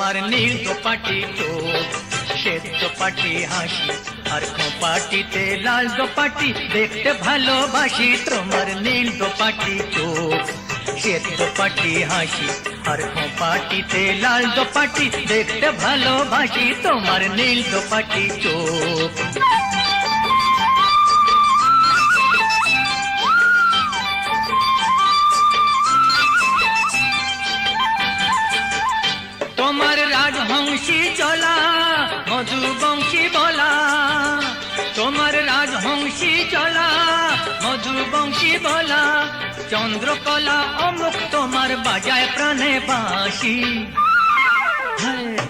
তোমার নীল দোপাটি চোখ, শ্বেত দোপাটি হাসি আর খোঁপাটিতে লাল দোপাটি, দেখতে ভালোবাসি তোমার নীল দোপাটি চোখ, শ্বেত দোপাটি হাসি আর খোঁপাটিতে লাল দোপাটি, দেখতে ভালোবাসি তোমার নীল দোপাটি চোখ। তোমার রাজহংসী চলা মধুবংশী বলা, তোমার রাজহংসী চলা মধুবংশী বলা, চন্দ্রকলা অমুক তোমার বাজায় প্রাণে বাঁশি।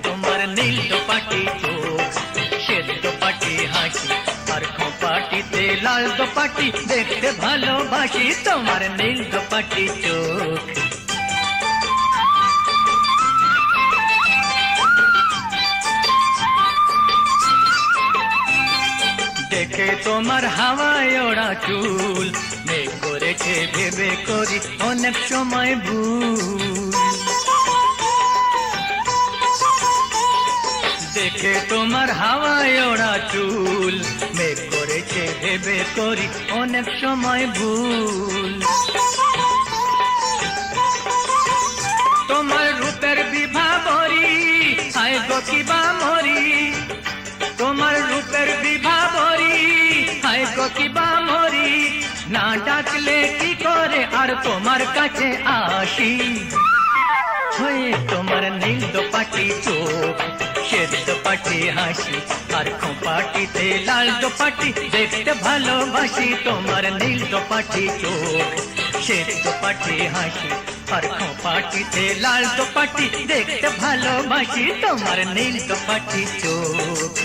তোমার নীল দোপাটি চোখ, শ্বেত দোপাটি হাসি আর খোঁপাটিতে লাল দোপাটি, দেখতে ভালোবাসি তোমার নীল দোপাটি চোখ। দেখে তোমার হাওয়ায় ওড়া চুল, মেঘ করেছে ভেবে করি অনেক সময় ভুল। দেখে তোমার হাওয়ায় ওড়া চুল, মেঘ করেছে ভেবে করি অনেক সময় ভুল। তোমার রূপের বিভাবরী আয় গো কিবা মরি, তোমার রূপের বিভাবরী আয় গো কিবা মরি, না ডাকলে কি করে আর তোমার কাছে আসি। হয়ে তোমার নীল দোপাটি চোখ, শ্বেত দোপাটি হাসি আর খোঁপাটিতে লাল দোপাটি, দেখতে ভালোবাসি তোমার নীল দোপাটি চোখ, শ্বেত দোপাটি হাসি আর খোঁপাটিতে লাল দোপাটি, দেখতে ভালোবাসি তোমার নীল দোপাটি চোখ।